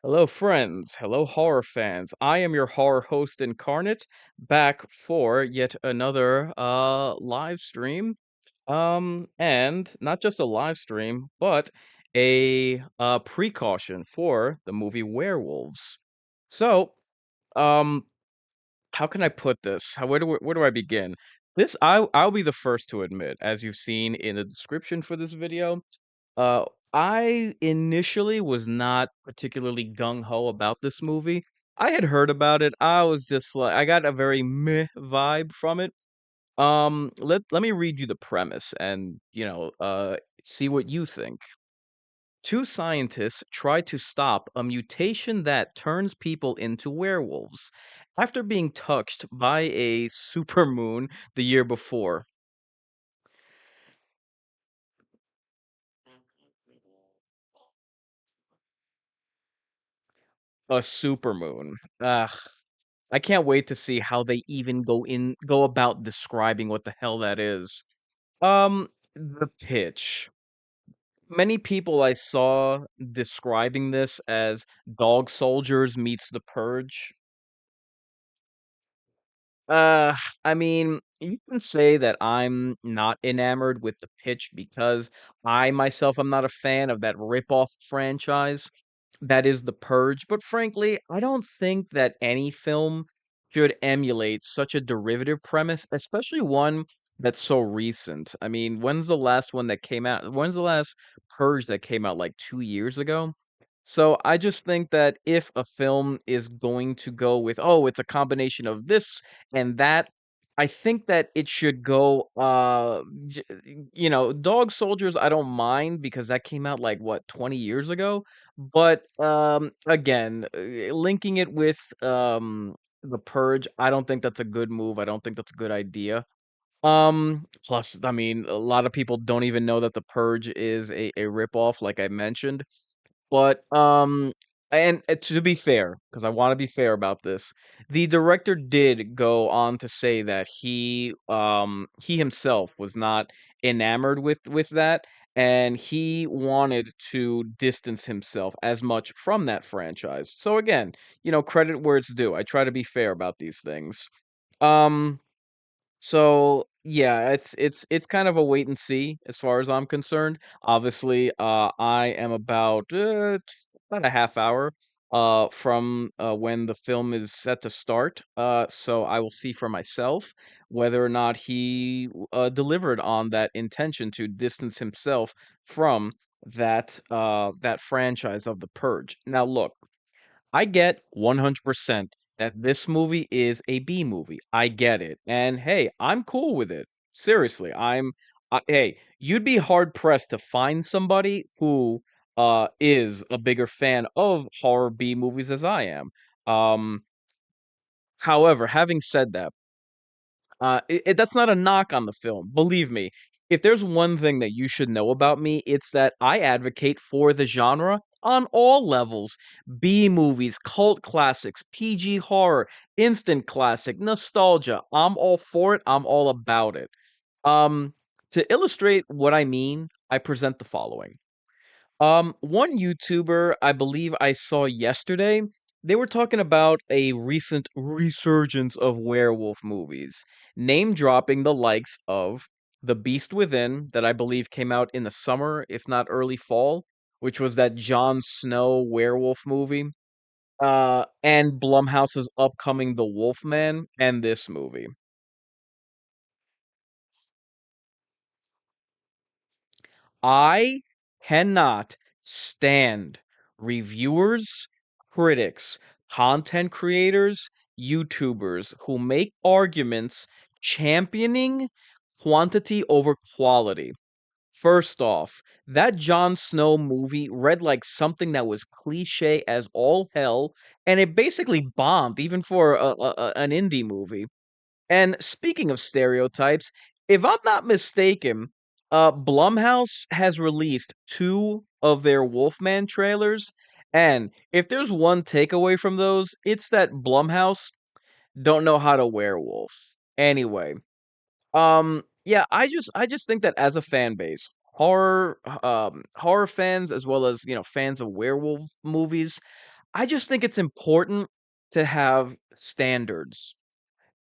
Hello, friends. Hello, horror fans. I am your horror host, Inkarnate, back for yet another live stream. And not just a live stream, but a precaution for the movie Werewolves. So, um, how can I put this? Where do I begin? I'll be the first to admit, as you've seen in the description for this video. uh, I initially was not particularly gung ho about this movie. I had heard about it. I was just like, I got a very meh vibe from it. Let me read you the premise and see what you think. Two scientists try to stop a mutation that turns people into werewolves after being touched by a supermoon the year before. A supermoon. Ugh. I can't wait to see how they even go about describing what the hell that is. The pitch. Many people I saw describing this as Dog Soldiers meets The Purge. Uh, I mean, you can say that I'm not enamored with the pitch because I myself am not a fan of that rip-off franchise that is The Purge, but frankly, I don't think that any film should emulate such a derivative premise, especially one that's so recent. I mean, when's the last one that came out? When's the last Purge that came out, like 2 years ago? So I just think that if a film is going to go with, oh, it's a combination of this and that, I think that it should go, Dog Soldiers, I don't mind because that came out like what, 20 years ago. But again, linking it with The Purge, I don't think that's a good move. I don't think that's a good idea. Plus, I mean, a lot of people don't even know that The Purge is a ripoff, like I mentioned. But, to be fair, because I wanna be fair about this, the director did go on to say that he himself was not enamored with that, and he wanted to distance himself as much from that franchise. So again, credit where it's due. I try to be fair about these things. Um so, yeah, it's kind of a wait and see as far as I'm concerned. Obviously, I am about a half hour from when the film is set to start. So I will see for myself whether or not he delivered on that intention to distance himself from that franchise of The Purge. Now, look, I get 100% that this movie is a B movie. I get it. And hey, I'm cool with it. Seriously, hey, you'd be hard pressed to find somebody who is a bigger fan of horror B movies as I am. Um However, having said that, that's not a knock on the film. Believe me, if there's one thing that you should know about me, it's that I advocate for the genre on all levels. B movies, cult classics, PG horror, instant classic, nostalgia. I'm all for it. I'm all about it. Um, to illustrate what I mean, I present the following. One YouTuber I believe I saw yesterday, they were talking about a recent resurgence of werewolf movies, name dropping the likes of The Beast Within, that I believe came out in the summer, if not early fall, which was that Jon Snow werewolf movie, and Blumhouse's upcoming The Wolfman, and this movie. I cannot stand reviewers, critics, content creators, YouTubers who make arguments championing quantity over quality. First off, that Jon Snow movie read like something that was cliche as all hell, and it basically bombed even for an indie movie. And speaking of stereotypes, if I'm not mistaken, Blumhouse has released 2 of their Wolfman trailers, and if there's one takeaway from those, it's that Blumhouse don't know how to werewolf. Anyway, yeah, I just think that as a fan base, horror fans as well as, fans of werewolf movies, I just think it's important to have standards.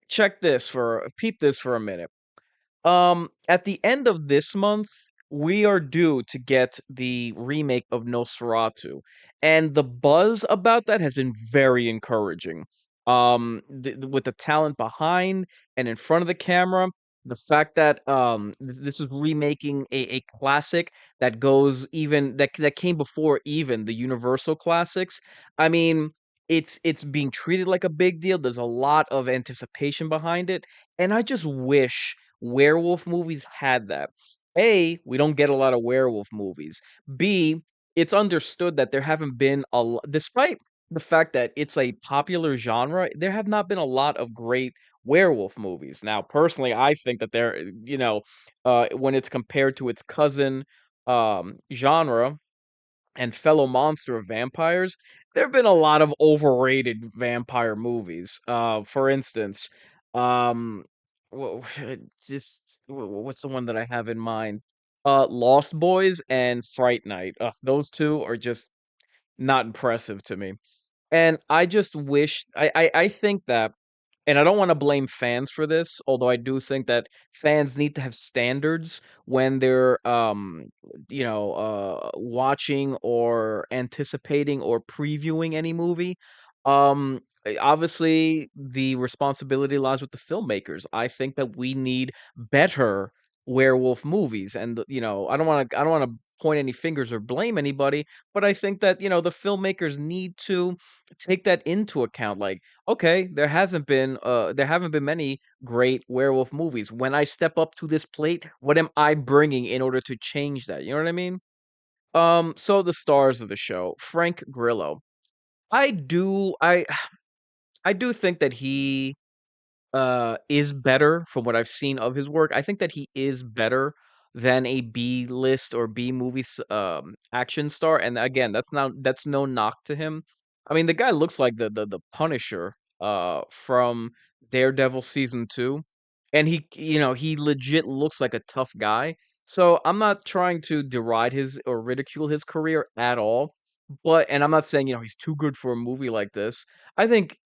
Check this for peep this for a minute. At the end of this month, we are due to get the remake of Nosferatu, and the buzz about that has been very encouraging. With the talent behind and in front of the camera, the fact that this is remaking a classic that goes even that came before even the Universal classics. I mean, it's being treated like a big deal. There's a lot of anticipation behind it, and I just wish werewolf movies had that. A, we don't get a lot of werewolf movies. B, it's understood that there haven't been despite the fact that it's a popular genre, there have not been a lot of great werewolf movies. Now, personally, I think that when it's compared to its cousin genre, and fellow monster of vampires, there have been a lot of overrated vampire movies. For instance, um, what's the one that I have in mind? Lost Boys and Fright Night. Those two are just not impressive to me. And I just wish I think that, and I don't wanna blame fans for this, although I do think that fans need to have standards when they're, watching or anticipating or previewing any movie. Obviously, the responsibility lies with the filmmakers. I think that we need better werewolf movies, and, I don't wanna point any fingers or blame anybody, but I think that, the filmmakers need to take that into account, like, okay, there haven't been many great werewolf movies. When I step up to this plate, what am I bringing in order to change that? You know what I mean? So the stars of the show, Frank Grillo. I do I I do think that he is better from what I've seen of his work. I think that he is better than a B list or B movie action star. And again, that's no knock to him. I mean, the guy looks like the Punisher from Daredevil season 2, and he legit looks like a tough guy. So I'm not trying to deride his or ridicule his career at all. And I'm not saying, he's too good for a movie like this. I think,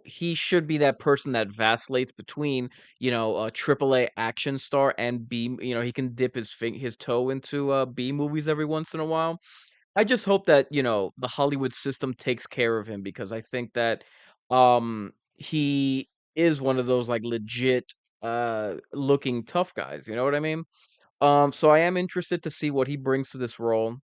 he should be that person that vacillates between, a triple A action star and B, he can dip his toe into B movies every once in a while. I just hope that, the Hollywood system takes care of him, because I think that he is one of those like legit looking tough guys, you know what I mean? So I am interested to see what he brings to this role.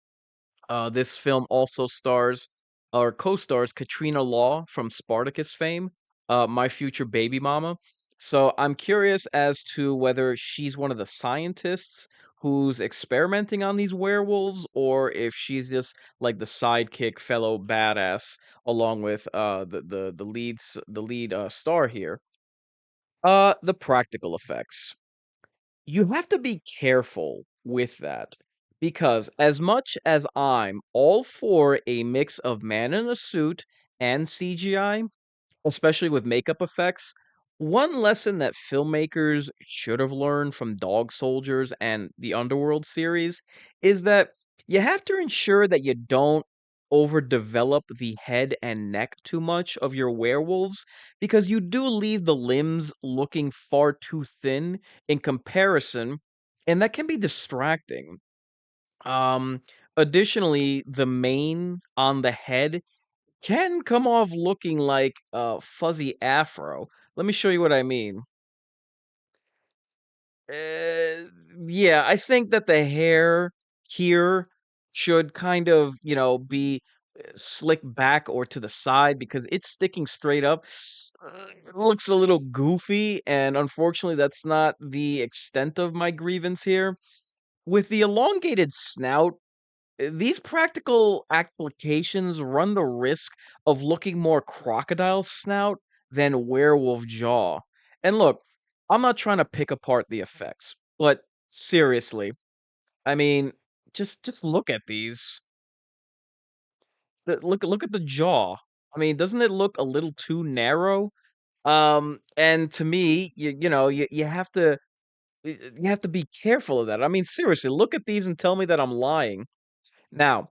This film also stars or co-stars Katrina Law from Spartacus fame, My Future Baby Mama. So I'm curious as to whether she's one of the scientists who's experimenting on these werewolves, or if she's just like the sidekick fellow badass along with the lead star here. The practical effects, you have to be careful with that, because as much as I'm all for a mix of man in a suit and CGI, especially with makeup effects, one lesson that filmmakers should have learned from Dog Soldiers and the Underworld series is that you have to ensure that you don't overdevelop the head and neck too much of your werewolves, because you do leave the limbs looking far too thin in comparison, and that can be distracting. Um, Additionally, the mane on the head can come off looking like a fuzzy afro. Let me show you what I mean. Uh, yeah, I think that the hair here should kind of, be slicked back or to the side, because it's sticking straight up. It looks a little goofy, and unfortunately, that's not the extent of my grievance here. With the elongated snout, these practical applications run the risk of looking more crocodile snout than werewolf jaw. And look, I'm not trying to pick apart the effects, but seriously, I mean, just look at these. Look at the jaw. I mean, doesn't it look a little too narrow? And to me, you have to be careful of that. I mean, seriously, look at these and tell me that I'm lying. Now,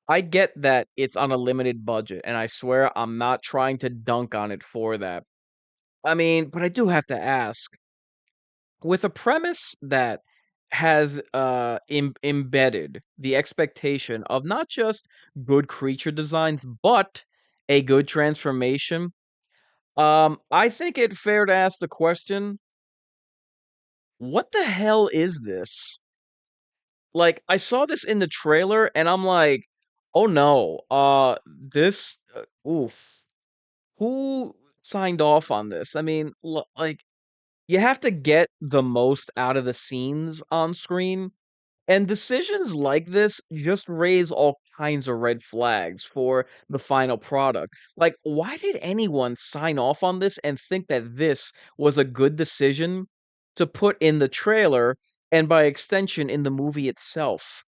I get that it's on a limited budget, and I swear I'm not trying to dunk on it for that. I mean, but I do have to ask, with a premise that has embedded the expectation of not just good creature designs, but a good transformation, I think it fair to ask the question, what the hell is this? Like, I saw this in the trailer and I'm like, "Oh no, this oof. Who signed off on this?" I mean, like, you have to get the most out of the scenes on screen, and decisions like this just raise all kinds of red flags for the final product. Like, why did anyone sign off on this and think that this was a good decision to put in the trailer and by extension in the movie itself?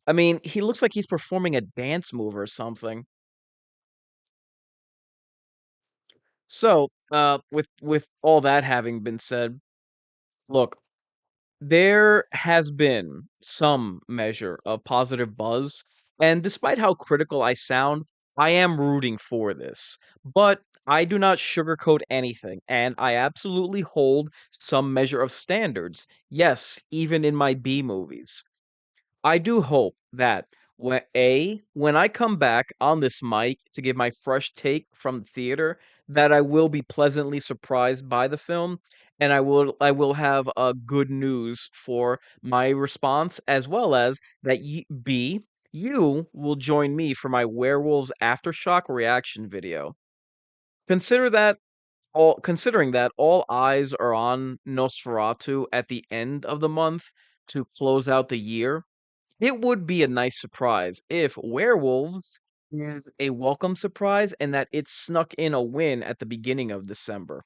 I mean, he looks like he's performing a dance move or something. So, with all that having been said, look, there has been some measure of positive buzz, and despite how critical I sound, I am rooting for this. But I do not sugarcoat anything, and I absolutely hold some measure of standards. Yes, even in my B movies. I do hope that when I come back on this mic to give my fresh take from the theater, that I will be pleasantly surprised by the film, and I will have good news for my response, as well as that you will join me for my Werewolves Aftershock reaction video. Consider that considering that all eyes are on Nosferatu at the end of the month to close out the year, it would be a nice surprise if Werewolves is a welcome surprise and that it snuck in a win at the beginning of December.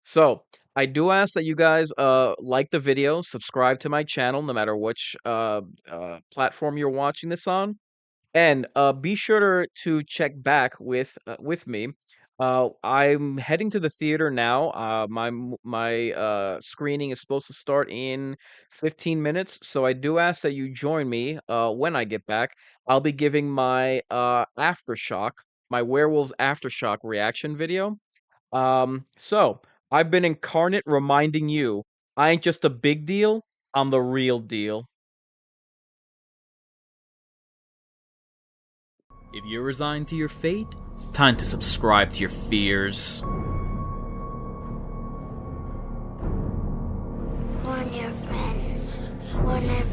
So, I do ask that you guys like the video, subscribe to my channel no matter which platform you're watching this on, and be sure to check back with me. I'm heading to the theater now. My screening is supposed to start in 15 minutes, so I do ask that you join me when I get back. I'll be giving my aftershock, my werewolves aftershock reaction video. So I've been Inkarnate reminding you, I ain't just a big deal. I'm the real deal. If you're resigned to your fate, time to subscribe to your fears. Warn your friends. Warn everyone.